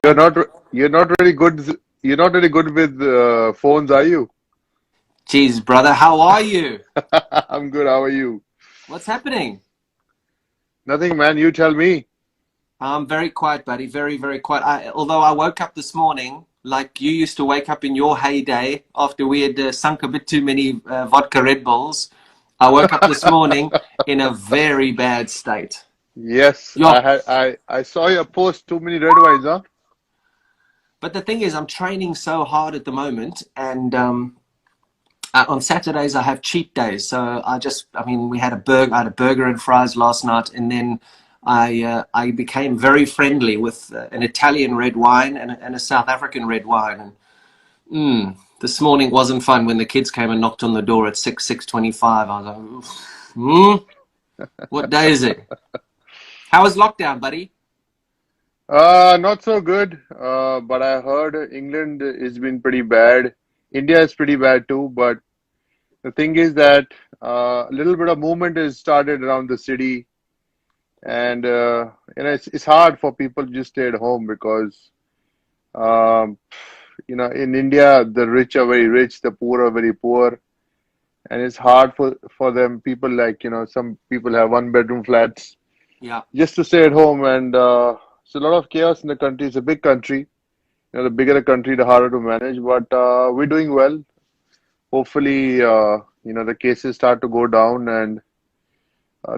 You're not really good. You're not really good with phones, are you? Jeez, brother, how are you? I'm good. How are you? What's happening? Nothing, man. You tell me. I'm very quiet, buddy. Very, very quiet. Although I woke up this morning like you used to wake up in your heyday after we had sunk a bit too many vodka Red Bulls. I woke up this morning in a very bad state. Yes, Yo, I saw your post. Too many red wines, huh? but the thing is, I'm training so hard at the moment, and on Saturdays I have cheat days. So I mean, I had a burger and fries last night, and then I became very friendly with an Italian red wine and a South African red wine. And this morning wasn't fun when the kids came and knocked on the door at 6:25. I was like, what day is it? How was lockdown, buddy? Not so good. But I heard England has been pretty bad. India is pretty bad too. But the thing is that a little bit of movement has started around the city, and it's hard for people to just stay at home because um, in India the rich are very rich, the poor are very poor, and it's hard for them. People like some people have one bedroom flats Yeah. just to stay at home, and it's a lot of chaos in the country. It's a big country. The bigger the country, the harder to manage. But we're doing well. Hopefully, the cases start to go down and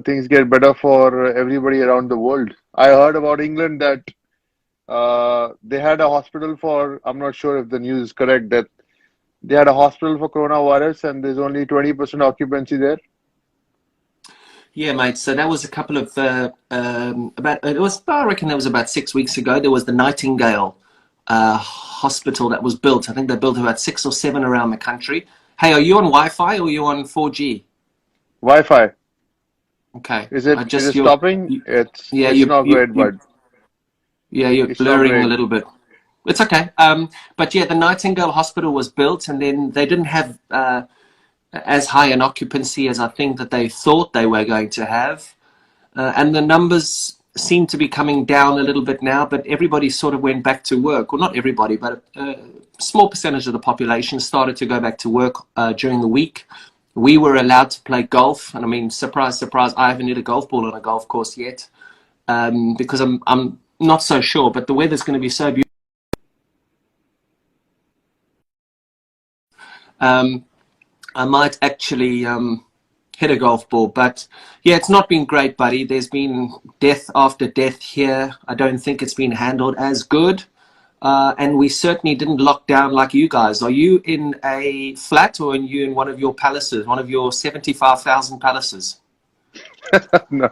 things get better for everybody around the world. I heard about England that they had a hospital for, I'm not sure if the news is correct, that they had a hospital for coronavirus and there's only 20% occupancy there. Yeah, mate. So that was a couple of about it was I reckon that was about 6 weeks ago. There was the Nightingale hospital that was built. I think they built about six or seven around the country. Hey, are you on Wi-Fi or are you on 4G? Wi-Fi. Okay, I Is it just stopping? you yeah It's not great, but you're it's not blurring a great. little bit. It's okay. But yeah, the Nightingale Hospital was built, and then they didn't have as high an occupancy as I think that they thought they were going to have. And the numbers seem to be coming down a little bit now, but everybody sort of went back to work. Well, not everybody, but a small percentage of the population started to go back to work during the week. We were allowed to play golf, and I mean, surprise, surprise, I haven't hit a golf ball on a golf course yet because I'm not so sure. But the weather's going to be so beautiful. Um, I might actually hit a golf ball. But yeah, it's not been great, buddy. There's been death after death here. I don't think it's been handled as good. And we certainly didn't lock down like you guys. Are you in a flat or are you in one of your palaces, one of your 75,000 palaces? No,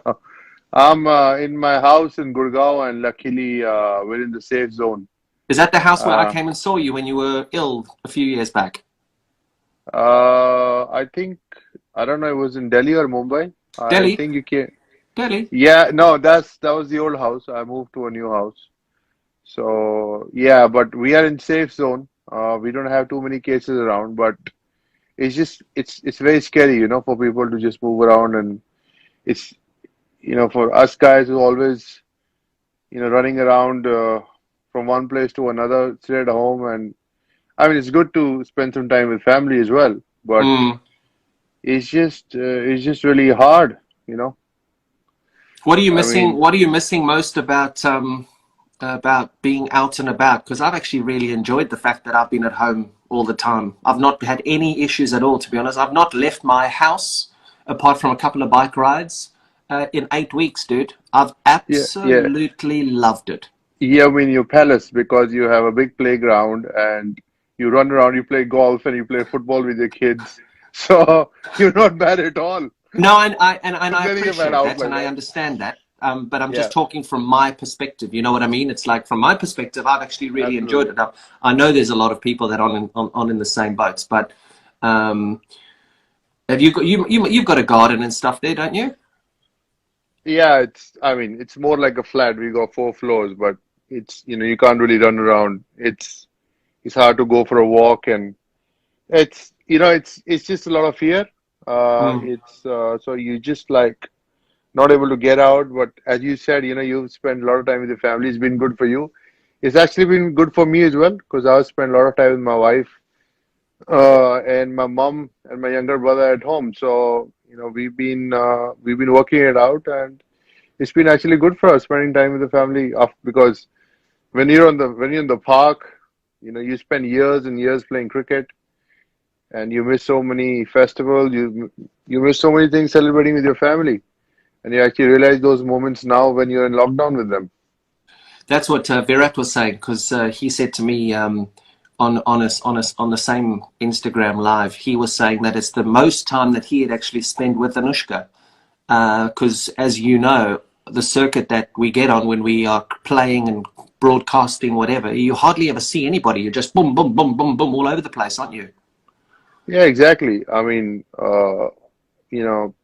I'm in my house in Gurgaon, and luckily we're in the safe zone. Is that the house where I Uh, came and saw you when you were ill a few years back? I think I don't know. It was in Delhi or Mumbai. I Delhi? think you can. Delhi? Yeah, no, that was the old house. I moved to a new house. So yeah, but we are in safe zone. We don't have too many cases around, but it's very scary, for people to just move around, and it's for us guys who always running around from one place to another, stay at home, and I mean it's good to spend some time with family as well, but Mm. it's just really hard, you know. What are you I missing? mean, What are you missing most about being out and about? Because I've actually really enjoyed the fact that I've been at home all the time. I've not had any issues at all, to be honest. I've not left my house apart from a couple of bike rides in 8 weeks, dude. I've yeah, yeah, absolutely loved it. yeah. I mean, your palace because you have a big playground and you run around, you play golf and you play football with your kids, so you're not bad at all. No, and I Complaining about appreciate out that, like and I that. understand that. But I'm Yeah, just talking from my perspective. You know what I mean? It's like from my perspective, I've actually really enjoyed absolutely. it. I know there's a lot of people that are on in the same boats, but um, have you got you've got a garden and stuff there, don't you? Yeah, I mean, it's more like a flat. We got 4 floors, but you can't really run around. It's hard to go for a walk, and it's just a lot of fear. Mm. It's so you just like not able to get out. But as you said, you've spent a lot of time with your family. It's been good for you. It's actually been good for me as well because I've spent a lot of time with my wife, and my mom and my younger brother at home. So, we've been working it out, and it's been actually good for us spending time with the family. Because when you're in the park, you spend years and years playing cricket, and you miss so many festivals. You miss so many things celebrating with your family, and you actually realize those moments now when you're in lockdown with them. That's what Virat was saying because he said to me on the same Instagram live, he was saying that it's the most time that he had actually spent with Anushka. Because, as you know, the circuit that we get on when we are playing and broadcasting, whatever, you hardly ever see anybody. You're just boom, boom, boom, boom, boom all over the place, aren't you? Yeah, exactly. I mean, you know,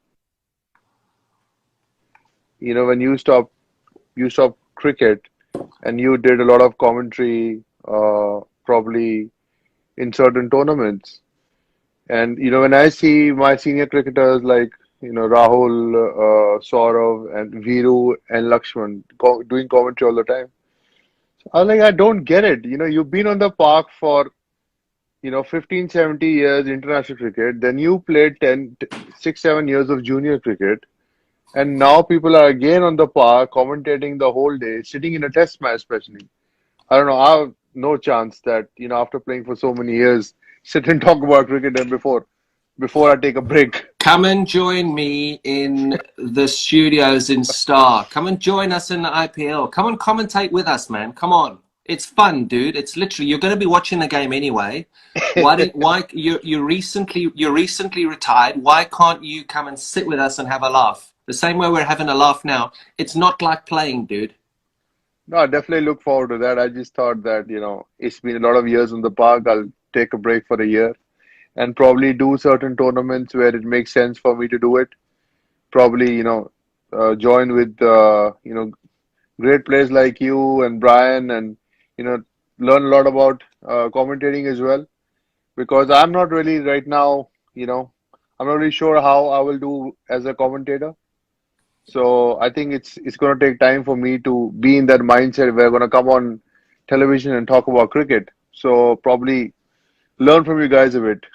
when you stop cricket and you did a lot of commentary, probably in certain tournaments. And when I see my senior cricketers like Rahul, Saurav, and Viru and Lakshman doing commentary all the time, I was like, I don't get it. You've been on the park for 15, 70 years international cricket. Then you played 6, 7 years of junior cricket. And now people are again on the park commentating the whole day, sitting in a test match, especially. I don't know. I have no chance that, after playing for so many years, sit and talk about cricket and before I take a break. Come and join me in the studios in Star. Come and join us in the IPL. Come and commentate with us, man. Come on. It's fun, dude. It's literally you're going to be watching the game anyway. Why you're recently retired? Why can't you come and sit with us and have a laugh? The same way we're having a laugh now. It's not like playing, dude. No, I definitely look forward to that. I just thought that, it's been a lot of years in the park. I'll take a break for a year and probably do certain tournaments where it makes sense for me to do it. Probably, join with, great players like you and Brian, and, you know, learn a lot about commentating as well. Because I'm not really right now, I'm not really sure how I will do as a commentator. So I think it's going to take time for me to be in that mindset where I'm going to come on television and talk about cricket. So probably learn from you guys a bit.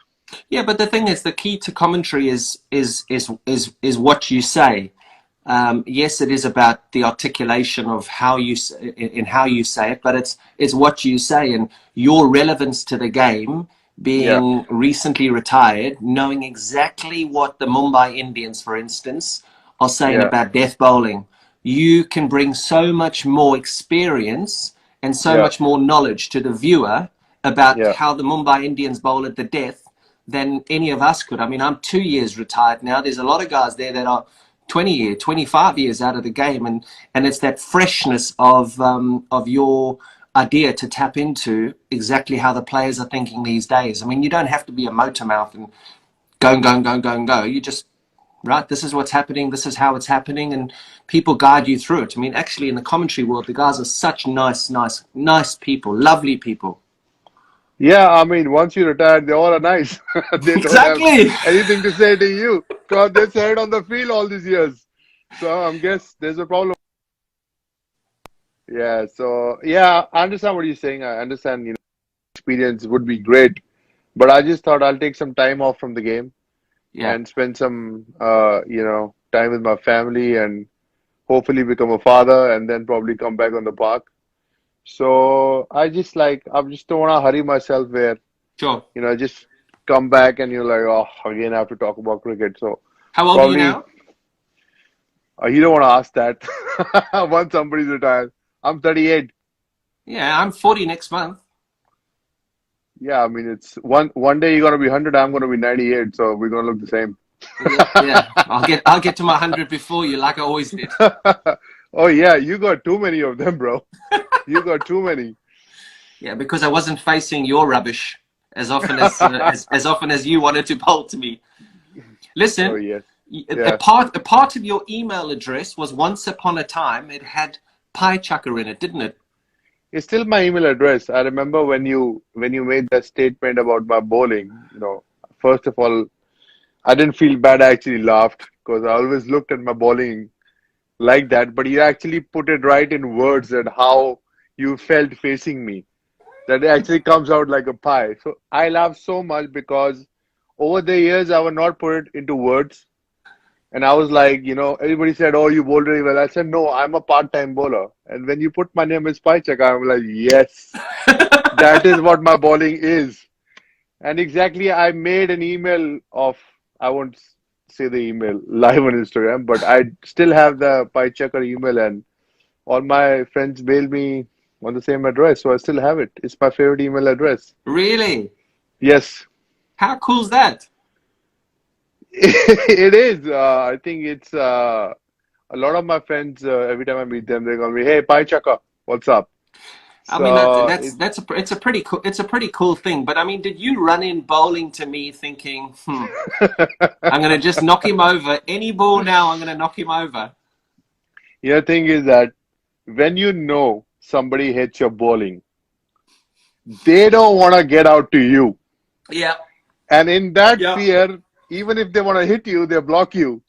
Yeah, but the thing is, the key to commentary is what you say. Yes, it is about the articulation of how you say it, but it's what you say and your relevance to the game. Yeah, Being recently retired, knowing exactly what the Mumbai Indians, for instance, are saying yeah, about death bowling, you can bring so much more experience and so yeah, much more knowledge to the viewer about yeah, how the Mumbai Indians bowl at the death than any of us could. I mean, I'm 2 years retired now. There's a lot of guys there that are 20 years, 25 years out of the game, and it's that freshness of your idea to tap into exactly how the players are thinking these days. I mean, you don't have to be a motor mouth and go and go and go and go and go. You just right. This is what's happening. This is how it's happening, and people guide you through it. I mean, actually, in the commentary world, the guys are such nice, nice, nice people, lovely people. yeah. I mean, once you retire, they all are nice. They don't have Exactly. anything to say to you because they said on the field all these years. So I guess there's a problem. Yeah. So yeah, I understand what you're saying. I understand. Experience would be great, but I just thought I'll take some time off from the game Yeah. and spend some time with my family and hopefully become a father and then probably come back on the park. So I just don't want to hurry myself where Sure. I just come back and you're like, oh, again I have to talk about cricket. So How old are you probably now? you don't want to ask that once somebody's retired. I'm 38. Yeah, I'm 40 next month. Yeah, I mean it's one day you're gonna be 100, I'm gonna be 98, so we're gonna look the same. Yeah, yeah. I'll get to my 100 before you, like I always did. Oh yeah, you got too many of them, bro. You got too many. Yeah, because I wasn't facing your rubbish as often as often as you wanted to bowl to me. Oh Listen, yes. a Yeah. part of your email address was once upon a time it had pie chucker in it, didn't it? It's still my email address. I remember when you made that statement about my bowling, first of all, I didn't feel bad. I actually laughed because I always looked at my bowling like that, but you actually put it right in words and how you felt facing me. That it actually comes out like a pie. So I laugh so much because over the years I would not put it into words. And I was like, everybody said, "Oh, you bowl really well." I said, "No, I'm a part-time bowler." And when you put my name as Pai Chaka, I'm like, yes, that is what my bowling is. And exactly, I made an email of, I won't say the email live on Instagram, but I still have the Pai Chaka email, and all my friends mail me on the same address, so I still have it. It's my favorite email address. Really? Yes, How cool's that? it is. I think it's a lot of my friends. Every time I meet them, they call me, "Hey, Pai Chaka, what's up?" I mean, that, So that's that's a it's a pretty cool thing. But I mean, did you run in bowling to me thinking, I'm going to just knock him over any ball now? I'm going to knock him over. the thing is that when you know somebody hits your bowling, they don't want to get out to you. Yeah, And in that yeah. fear, even if they want to hit you, they block you.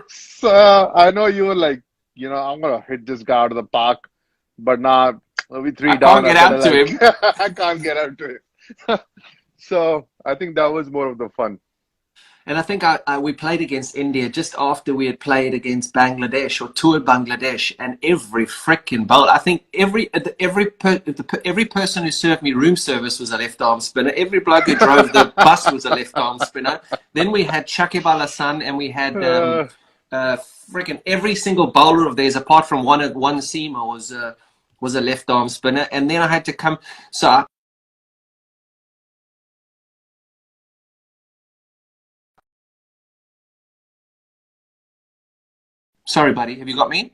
So I know you were like, I'm gonna hit this guy out of the park, but now with I three can't down, I get better out to like him. I can't get out to it. So I think that was more of the fun. And I think we played against India just after we had played against Bangladesh or toured Bangladesh, and every freaking bowl. I think every person who served me room service was a left arm spinner. Every bloke who drove the bus was a left arm spinner. Then we had Shakib Al Hassan, and we had Uh, freaking every single bowler of theirs, apart from one seamer, was a left arm spinner. And then I had to come. So sorry, buddy. Have you got me?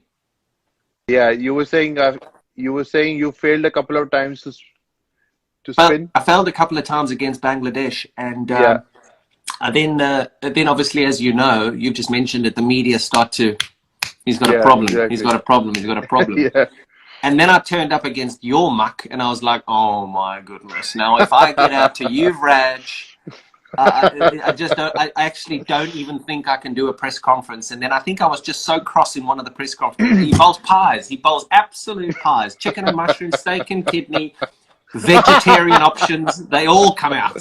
yeah, you were saying you failed a couple of times to Well, spin. I failed a couple of times against Bangladesh, and Yeah, then obviously, as you know, you've just mentioned it. The media start to. He's got a yeah, problem. He's exactly. got a problem. He's got a problem. Yeah. And then I turned up against your muck, and I was like, "Oh my goodness! Now, if I get out to Yuvraj, I just don't. I actually don't even think I can do a press conference." And then I think I was just so cross in one of the press conferences. He bowls pies. He bowls absolute pies: chicken and mushroom, steak and kidney, vegetarian options. They all come out.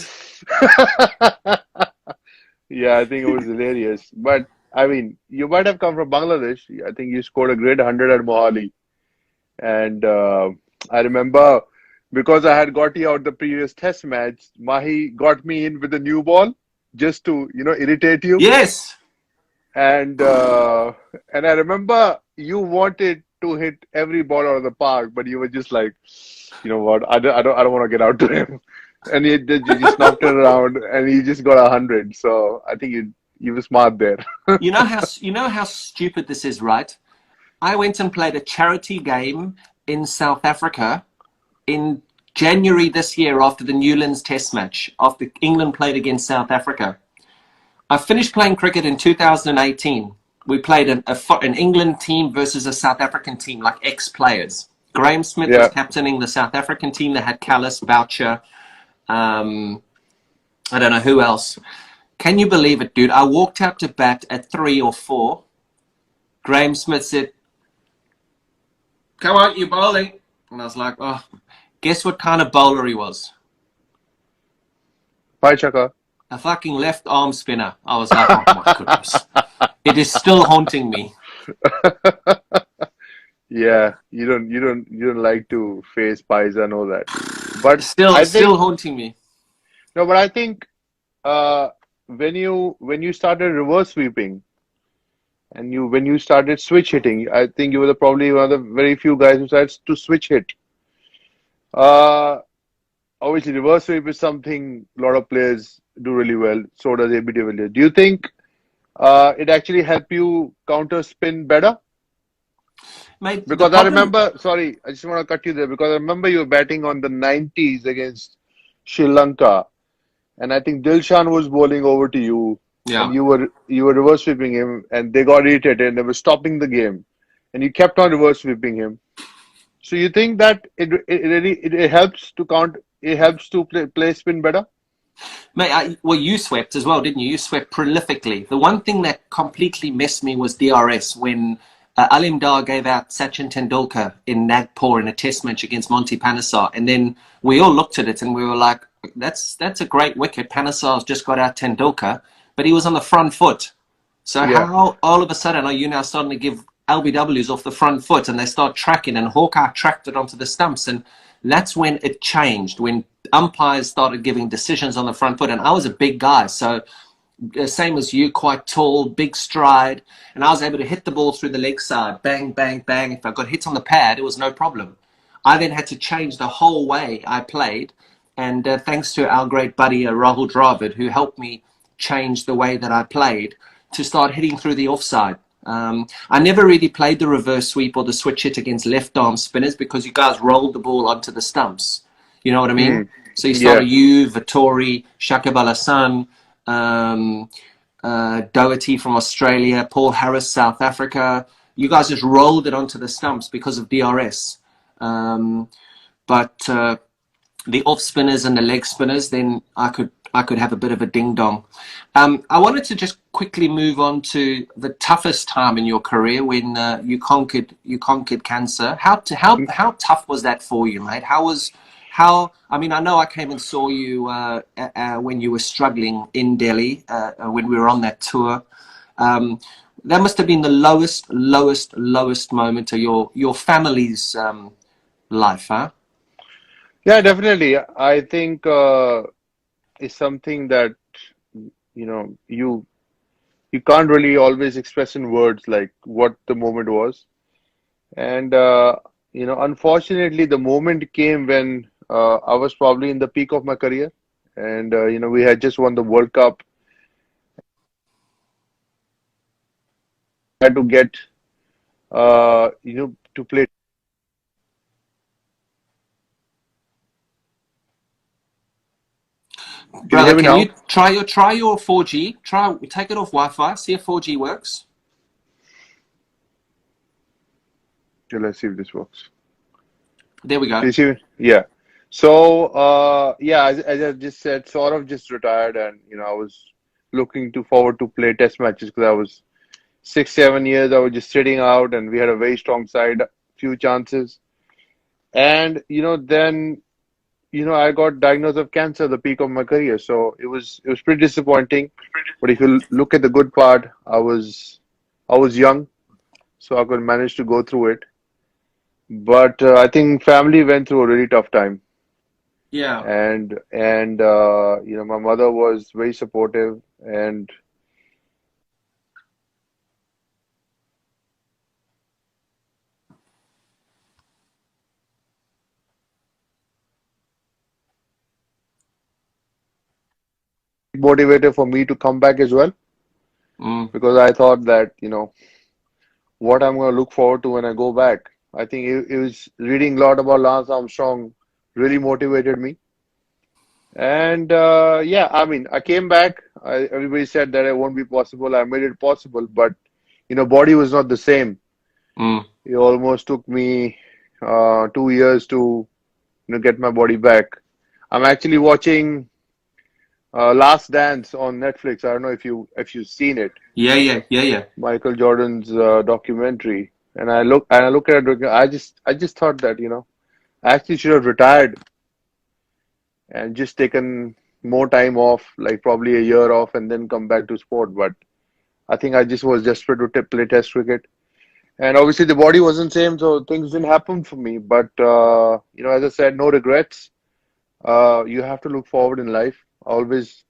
Yeah, I think it was hilarious. But I mean, you might have come from Bangladesh. I think you scored a great 100 at Mohali. And I remember because I had got you out the previous test match, Mahi got me in with a new ball just to, irritate you. Yes. And and I remember you wanted to hit every ball out of the park, but you were just like, you know what, I don't want to get out to him. And you just knocked it around, and he just got 100. So I think you were smart there. You know how stupid this is, right? I went and played a charity game in South Africa in January this year after the Newlands Test match, after England played against South Africa. I finished playing cricket in 2018. We played an England team versus a South African team, like ex-players. Graham Smith was Yeah. captaining the South African team. They had Callis, Boucher, I don't know who else. Can you believe it, dude? I walked out to bat at 3 or 4. Graham Smith said, "Come on, you bowling." And I was like, oh, guess what kind of bowler he was? Bye, Chaka. A fucking left arm spinner. I was like, oh my goodness. It is still haunting me. Yeah, you don't like to face pies, I know that. But Still, I still think haunting me. no, but I think when you started reverse sweeping and when you started switch hitting, I think you were probably one of the very few guys who started to switch hit. Uh, Obviously reverse sweep is something a lot of players do really well. So does AB de Villiers. Do you think it actually helped you counter spin better? Mate, the Because I problem, remember, sorry, I just want to cut you there because I remember you were batting on the 90s against Sri Lanka, and I think Dilshan was bowling over to you, and yeah. you were reverse sweeping him, and they got irritated and they were stopping the game, and you kept on reverse sweeping him. So you think that it really it helps to count, it helps to play spin better? Mate, well, you swept as well, didn't you? You swept prolifically. The one thing that completely messed me was DRS when Alim Dar gave out Sachin Tendulkar in Nagpur in a test match against Monty Panesar. And then we all looked at it and we were like, that's a great wicket. Panesar's just got out Tendulkar, but he was on the front foot. So Yeah, how all of a sudden are you now starting to give LBWs off the front foot, and they start tracking, and Hawkeye tracked it onto the stumps, and that's when it changed, when umpires started giving decisions on the front foot. And I was a big guy, so same as you, quite tall, big stride, and I was able to hit the ball through the leg side, bang, bang, bang. If I got hit on the pad, it was no problem. I then had to change the whole way I played, and thanks to our great buddy Rahul Dravid, who helped me change the way that I played to start hitting through the offside. I never really played the reverse sweep or the switch hit against left arm spinners because you guys rolled the ball onto the stumps. You know what I mean? mm, So you yeah, started you, Vittori, Shakib Al Hassan, Doherty from Australia, Paul Harris, South Africa. You guys just rolled it onto the stumps because of DRS. But the off spinners and the leg spinners, then I could have a bit of a ding dong. I wanted to just quickly move on to the toughest time in your career when you conquered cancer. How tough was that for you, mate? I mean, I know I came and saw you when you were struggling in Delhi when we were on that tour. That must have been the lowest moment of your family's life, huh? yeah, definitely. I think it's something that you can't really always express in words like what the moment was. And unfortunately, the moment came when I was probably in the peak of my career, and we had just won the World Cup. I had to get to play. Can you Brother, hear me can now? you try your 4G? Take it off Wi-Fi. See if 4G works. Okay, let's see if this works. There we Can go. you see me? Yeah. So yeah, as I just said, sort of just retired, and I was looking to forward to play test matches because I was 6, 7 years. I was just sitting out, and we had a very strong side, few chances, and then I got diagnosed of cancer at the peak of my career. So it was pretty disappointing. But if you look at the good part, I was young, so I could manage to go through it. But I think family went through a really tough time, Yeah. and my mother was very supportive, and motivated for me to come back as well, Mm. because I thought that what I'm going to look forward to when I go back. I think it was reading a lot about Lance Armstrong really motivated me. And yeah, I mean, I came back. Everybody said that it won't be possible. I made it possible, but body was not the same. Mm. It almost took me 2 years to get my body back. I'm actually watching Last Dance on Netflix. I don't know if you've seen it, Yeah, yeah, yeah, yeah. Michael Jordan's documentary. And I look at it. I just thought that I actually should have retired and just taken more time off, like probably a year off, and then come back to sport. But I think I just was desperate to play Test cricket, and obviously the body wasn't same, so things didn't happen for me. But as I said, no regrets. You have to look forward in life. Always,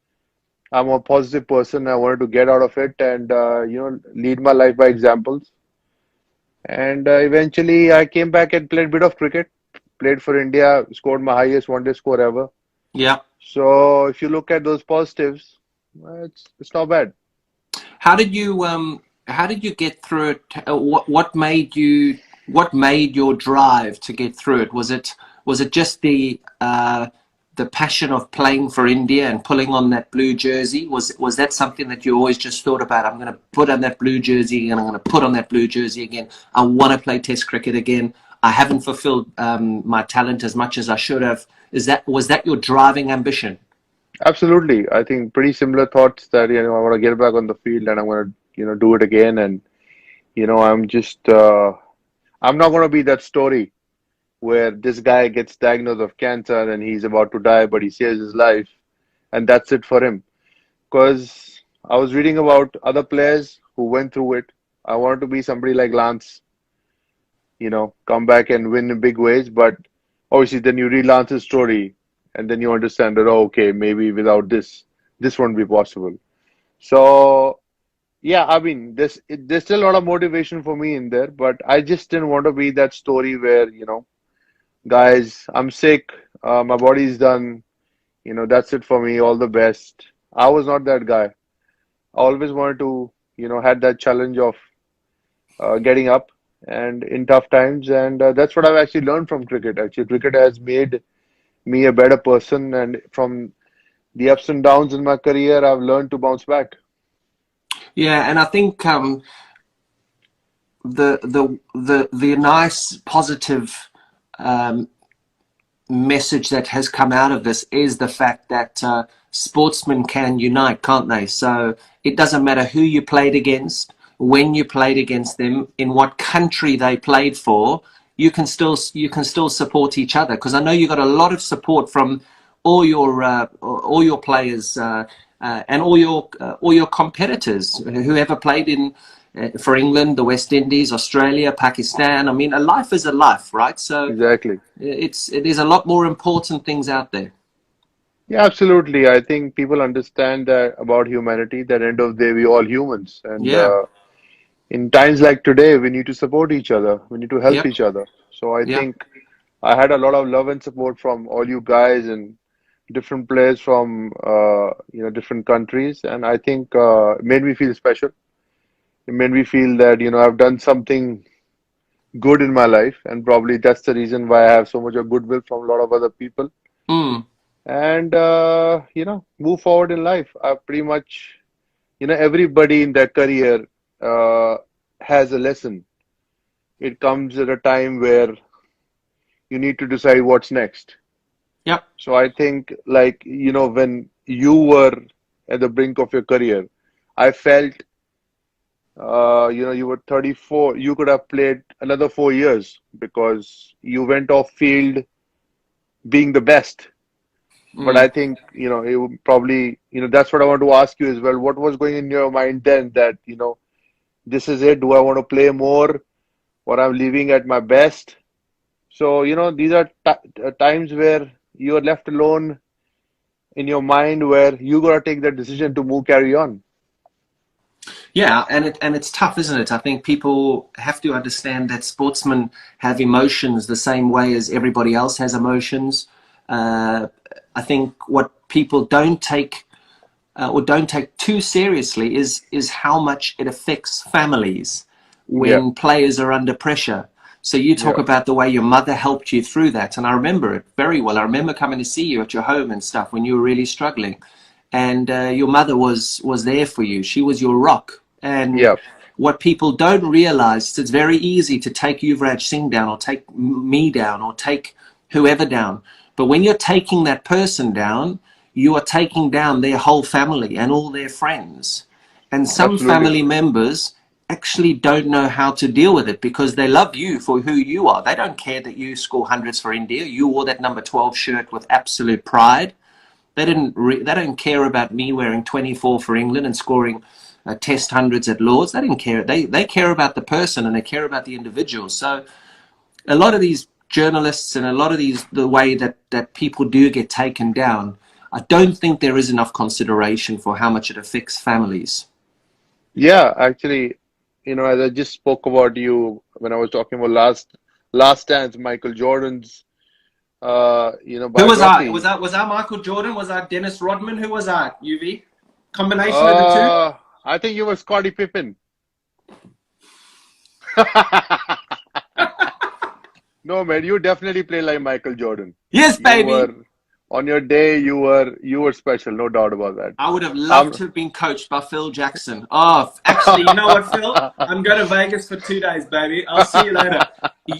I'm a positive person. I wanted to get out of it and lead my life by examples. And eventually, I came back and played a bit of cricket. Played for India, scored my highest one-day score ever. Yeah. So if you look at those positives, it's not bad. How did you get through it? What made your drive to get through it? Was it just the passion of playing for India and pulling on that blue jersey? Was that something that you always just thought about? I'm going to put on that blue jersey and I'm going to put on that blue jersey again. I want to play Test cricket again. I haven't fulfilled my talent as much as I should have. Was that your driving ambition? Absolutely. I think pretty similar thoughts that I want to get back on the field and I'm going to do it again. And I'm just I'm not going to be that story where this guy gets diagnosed of cancer and he's about to die, but he saves his life, and that's it for him. Because I was reading about other players who went through it. I wanted to be somebody like Lance, come back and win in big ways. But obviously, then you read Lance's story, and then you understand that, oh, okay, maybe without this won't be possible. So, yeah, I mean, there's still a lot of motivation for me in there, but I just didn't want to be that story where, guys, I'm sick, my body's done, that's it for me, all the best. I was not that guy. I always wanted to, had that challenge of getting up and in tough times, and that's what I've actually learned from cricket. Actually, cricket has made me a better person, and from the ups and downs in my career, I've learned to bounce back. Yeah, and I think the nice positive um, message that has come out of this is the fact that sportsmen can unite, can't they? So it doesn't matter who you played against, when you played against them, in what country they played for. You can still support each other, because I know you got a lot of support from all your players, and all your competitors, whoever played in for England, the West Indies, Australia, Pakistan. I mean, a life is a life, right? So Exactly. there's a lot more important things out there. Yeah, absolutely. I think people understand that about humanity, that end of the day, we all humans. And Yeah. in times like today, we need to support each other. We need to help Yep. each other. So I Yep. think I had a lot of love and support from all you guys and different players from different countries. And I think it made me feel special. It made me feel that, I've done something good in my life, and probably that's the reason why I have so much of goodwill from a lot of other people. Mm. And move forward in life. I pretty much, everybody in their career uh, has a lesson. It comes at a time where you need to decide what's next. Yep. So I think, like, when you were at the brink of your career, I felt, you were 34, you could have played another 4 years because you went off field being the best. But I Mm. think, it would probably, that's what I want to ask you as well. What was going in your mind then that, this is it? Do I want to play more or I'm leaving at my best? So, these are times where you are left alone in your mind where you got to take that decision to move, carry on. Yeah, and it's tough, isn't it? I think people have to understand that sportsmen have emotions the same way as everybody else has emotions. Uh, I think what people don't take too seriously is how much it affects families Yeah, when players are under pressure. So you talk yeah, about the way your mother helped you through that, and I remember it very well. I remember coming to see you at your home and stuff when you were really struggling, and your mother was there for you. She was your rock. And yeah, what people don't realize is it's very easy to take Yuvraj Singh down, or take me down, or take whoever down. But when you're taking that person down, you are taking down their whole family and all their friends. And some absolutely. family members actually don't know how to deal with it because they love you for who you are. They don't care that you score hundreds for India. You wore that number 12 shirt with absolute pride. They don't care about me wearing 24 for England and scoring test hundreds at Lords. They didn't care. They care about the person, and they care about the individual. So a lot of these journalists, and a lot of the way that people do get taken down, I don't think there is enough consideration for how much it affects families. Yeah, actually, as I just spoke about you when I was talking about last dance, Michael Jordan's Who was I? Was biography. that Michael Jordan? Was I Dennis Rodman? Who was I? UV combination of the two. Uh, I think you were Scottie Pippen. No, man, you definitely play like Michael Jordan. Yes, You baby. were on your day, you were special, no doubt about that. I would have loved Um, to have been coached by Phil Jackson. Oh, actually, you know what, Phil? I'm going to Vegas for 2 days, baby. I'll see you later.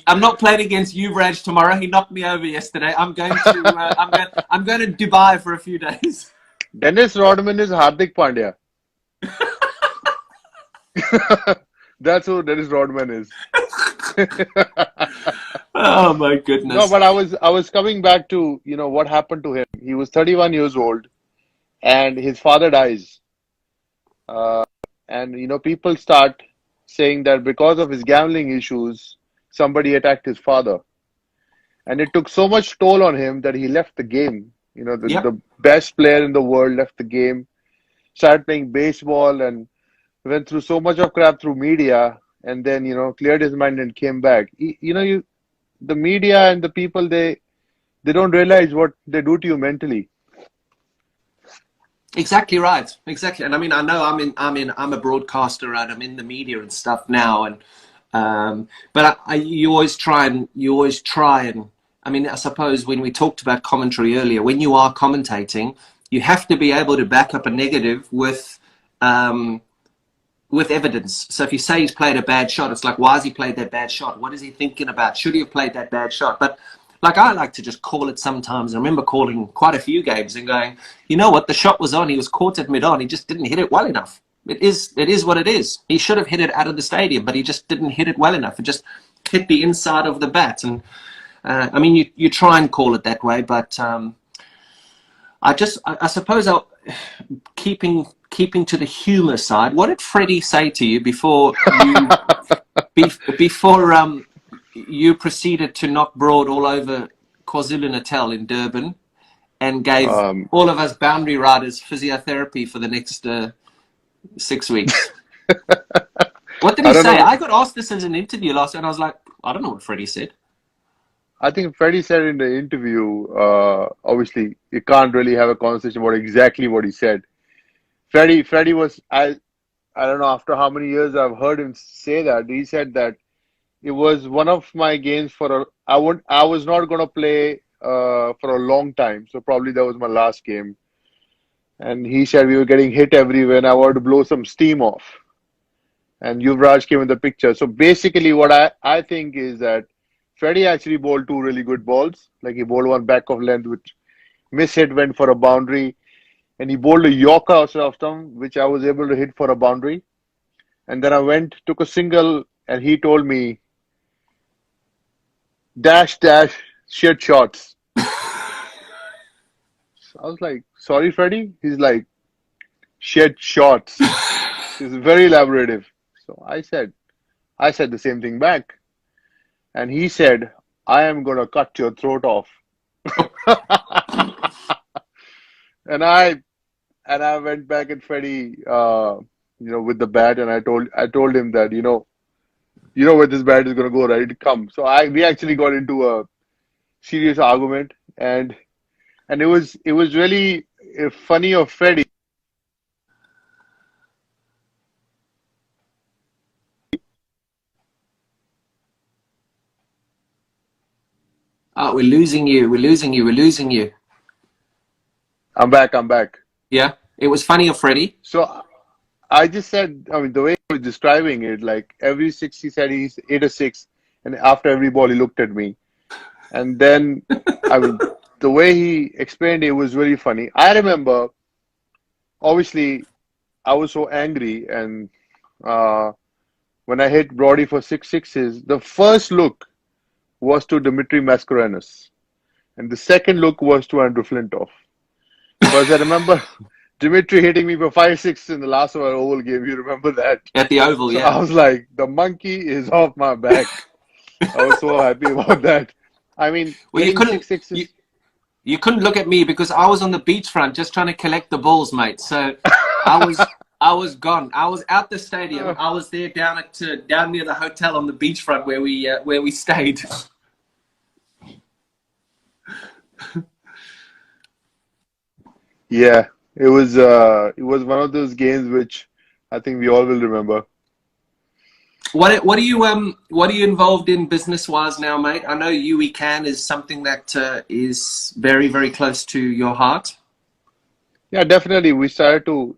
I'm not playing against Yuvraj tomorrow. He knocked me over yesterday. I'm going to Dubai for a few days. Dennis Rodman is Hardik Pandya. That's who Dennis Rodman is. Oh my No, goodness. but I was coming back to, what happened to him. He was 31 years old and his father dies. Uh, and people start saying that because of his gambling issues, somebody attacked his father. And it took so much toll on him that he left the game. Yep. The best player in the world left the game, started playing baseball, and went through so much of crap through media, and then cleared his mind and came back. The media and the people, they don't realize what they do to you mentally. Exactly right. Exactly. And I mean, I know I'm a broadcaster and I'm in the media and stuff now. And, but you always try and, I mean, I suppose when we talked about commentary earlier, when you are commentating, you have to be able to back up a negative um, with evidence. So if you say he's played a bad shot, it's like, why has he played that bad shot? What is he thinking about? Should he have played that bad shot? But like I like to just call it sometimes. I remember calling quite a few games and going, you know what, the shot was on. He was caught at mid-on. He just didn't hit it well enough. It is what it is. He should have hit it out of the stadium, but he just didn't hit it well enough. It just hit the inside of the bat. And I mean, you try and call it that way, but I suppose keeping to the humour side. What did Freddie say to you before you proceeded to knock broad all over KwaZulu Natal in Durban and gave Um, all of us boundary riders physiotherapy for the next 6 weeks? What did I he don't say? know. I got asked this in an interview last, and I was like, I don't know what Freddie said. I think Freddie said in the interview, obviously, you can't really have a conversation about exactly what he said. Freddie was, I don't know, after how many years I've heard him say that, he said that it was one of my games I was not going to play for a long time. So probably that was my last game. And he said we were getting hit everywhere and I wanted to blow some steam off. And Yuvraj came in the picture. So basically, what I think is that Freddie actually bowled two really good balls. Like he bowled one back of length, which miss hit went for a boundary, and he bowled a Yorker outside of stump, which I was able to hit for a boundary. And then I went, took a single, and he told me, dash, dash, shit shots. So I was like, sorry, Freddie? He's like, shit shots. He's very elaborative. So I said the same thing back. And he said, I am going to cut your throat off. And I went back at Freddie, with the bat, and I told him that, where this bat is going to go, right? Come. So we actually got into a serious argument, and it was really funny of Freddie. Oh, we're losing you. We're losing you. We're losing you. I'm back. I'm back. Yeah. It was funny of Freddie. So I just said, I mean, the way he was describing it, like every six he said he's hit a six, and after every ball he looked at me, and then I mean, the way he explained it was really funny. I remember, obviously, I was so angry, and uh, when I hit Brody for six sixes, the first look was to Dimitri Mascarenhas, and the second look was to Andrew Flintoff. Because I remember Dimitri hitting me for 5 6 in the last of our Oval game. You remember that? At the Oval, So yeah. I was like, the monkey is off my back. I was so happy about that. I mean, Well, hitting six you sixes. you couldn't look at me because I was on the beachfront just trying to collect the balls, mate. So I was gone. I was out the stadium. Uh, I was there down near the hotel on the beachfront where we stayed. yeah, it was one of those games which I think we all will remember. What are you involved in business wise now, mate? I know UE Can is something that is very very close to your heart. Yeah, definitely. We started to,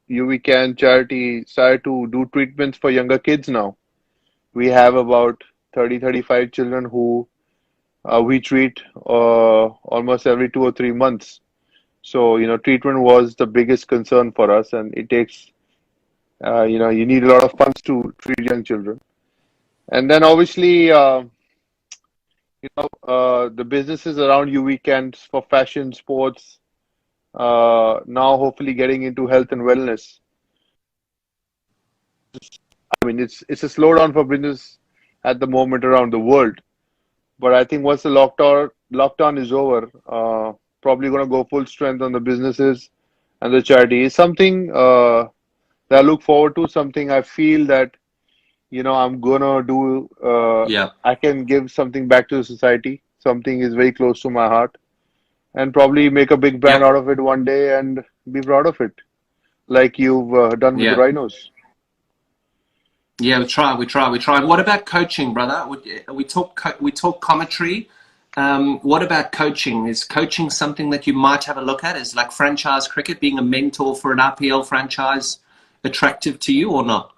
UV Can charity started to do treatments for younger kids now. We have about 30-35 children who we treat almost every 2 or 3 months. So, treatment was the biggest concern for us, and it takes You need a lot of funds to treat young children. And then obviously, the businesses around you, weekends for fashion, sports, now hopefully getting into health and wellness. I mean, it's a slowdown for business at the moment around the world. But I think once the lockdown is over, probably going to go full strength on the businesses and the charity. Is something that I look forward to. Something I feel that I'm gonna do. Yeah, I can give something back to the society. Something is very close to my heart, and probably make a big brand yep, out of it one day and be proud of it, like you've done with the yeah. rhinos. Yeah, we try. What about coaching, brother? We talk commentary. What about coaching? Is coaching something that you might have a look at? Is like franchise cricket, being a mentor for an IPL franchise, attractive to you or not?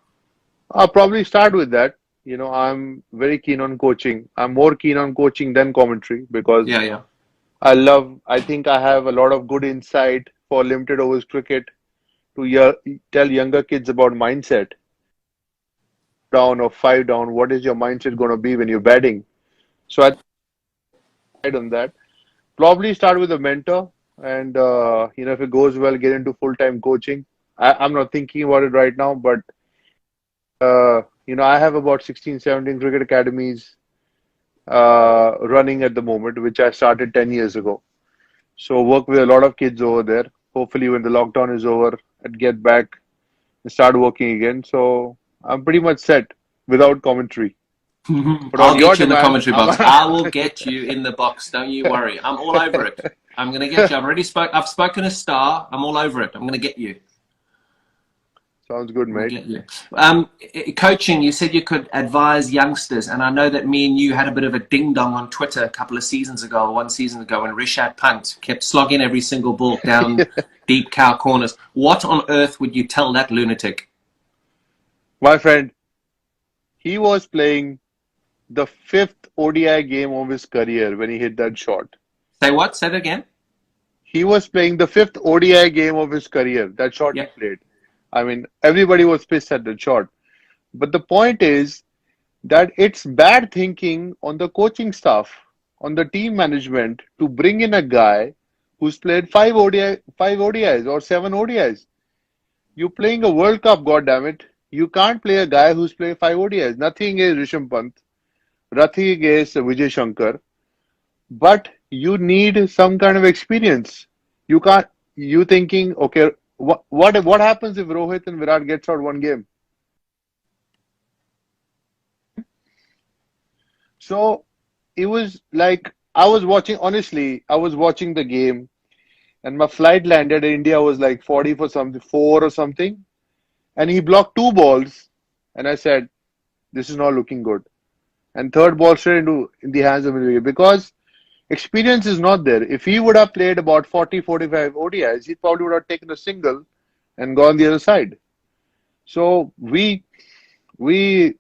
I'll probably start with that. I'm very keen on coaching. I'm more keen on coaching than commentary because Yeah, yeah, I think I have a lot of good insight for limited overs cricket to tell younger kids about mindset. Down or five down, what is your mindset going to be when you're batting? So I decide on that. Probably start with a mentor, and if it goes well, get into full-time coaching. I'm not thinking about it right now, but I have about 16, 17 cricket academies running at the moment, which I started 10 years ago. So work with a lot of kids over there. Hopefully, when the lockdown is over, I'd get back and start working again. So I'm pretty much set without commentary. But on I'll your get you in the demand, commentary box. I will get you in the box. Don't you worry. I'm all over it. I'm going to get you. I've spoken a star. I'm all over it. I'm going to get you. Sounds good, I'll mate. get you. Coaching, you said you could advise youngsters, and I know that me and you had a bit of a ding dong on Twitter a couple of seasons ago, one season ago, when Rishabh Pant kept slogging every single ball down deep cow corners. What on earth would you tell that lunatic? My friend, he was playing the fifth ODI game of his career when he hit that shot. Say what? Say that again? He was playing the fifth ODI game of his career, that shot he Yep. played. I mean, everybody was pissed at that shot. But the point is that it's bad thinking on the coaching staff, on the team management to bring in a guy who's played five ODIs or seven ODIs. You're playing a World Cup, goddammit. You can't play a guy who's played five ODIs. Nothing is Rishabh Pant, nothing against Vijay Shankar, but you need some kind of experience. You can't. You thinking, okay, what happens if Rohit and Virat gets out one game? So it was like I was watching. Honestly, I was watching the game, and my flight landed in India was like 40 for something, four or something, and he blocked two balls, and I said, this is not looking good. And third ball straight into in the hands of Miller because experience is not there. If he would have played about 40, 45 ODIs, he probably would have taken a single and gone the other side. So we did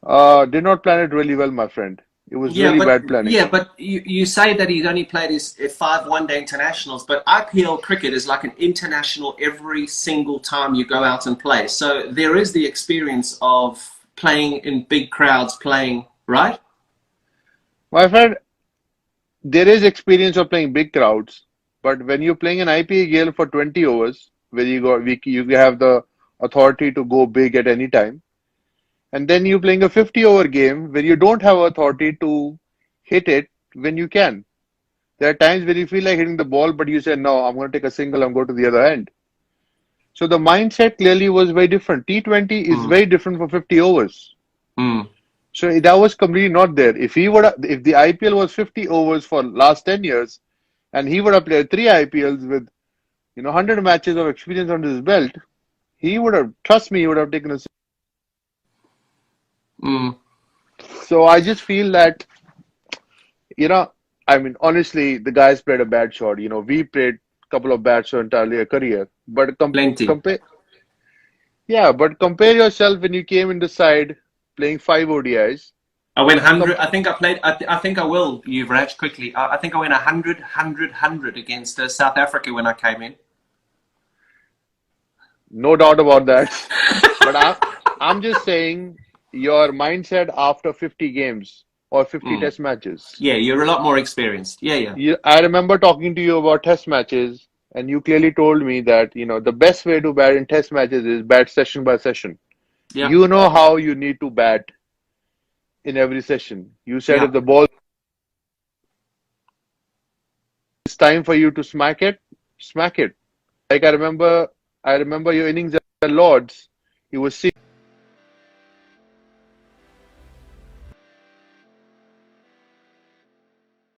not plan it really well, my friend. It was Yeah, really but bad planning. yeah, but you say that he's only played his five one-day internationals, but IPL cricket is like an international every single time you go out and play. So there is the experience of playing in big crowds, playing, right? My friend, there is experience of playing big crowds, but when you're playing an IPL for 20 overs, where you have the authority to go big at any time, and then you're playing a 50 over game where you don't have authority to hit it when you can. There are times where you feel like hitting the ball, but you say, no, I'm going to take a single, I'm going to the other end. So the mindset clearly was very different. T20 is Mm, very different for 50 overs. mm, So that was completely not there. If the IPL was 50 overs for last 10 years, and he would have played three IPLs with 100 matches of experience under his belt, he would have, trust me, he would have taken a. mm. So I just feel that you know, I mean, honestly, the guys played a bad shot. We played a couple of bad shots entirely a career, but Plenty. yeah, but compare yourself when you came in the side playing five ODIs. I went Com 100. I think I played. I think I will, Yuvraj, quickly. I think I went 100 against South Africa when I came in. No doubt about that. But I'm just saying your mindset after 50 games or 50 Mm. test matches. Yeah, you're a lot more experienced. Yeah, yeah, I remember talking to you about test matches, and you clearly told me that, the best way to bat in test matches is bat session by session. yeah, You know how you need to bat in every session. You said yeah. if the ball is time for you to smack it, smack it. Like I remember your innings at Lords. You were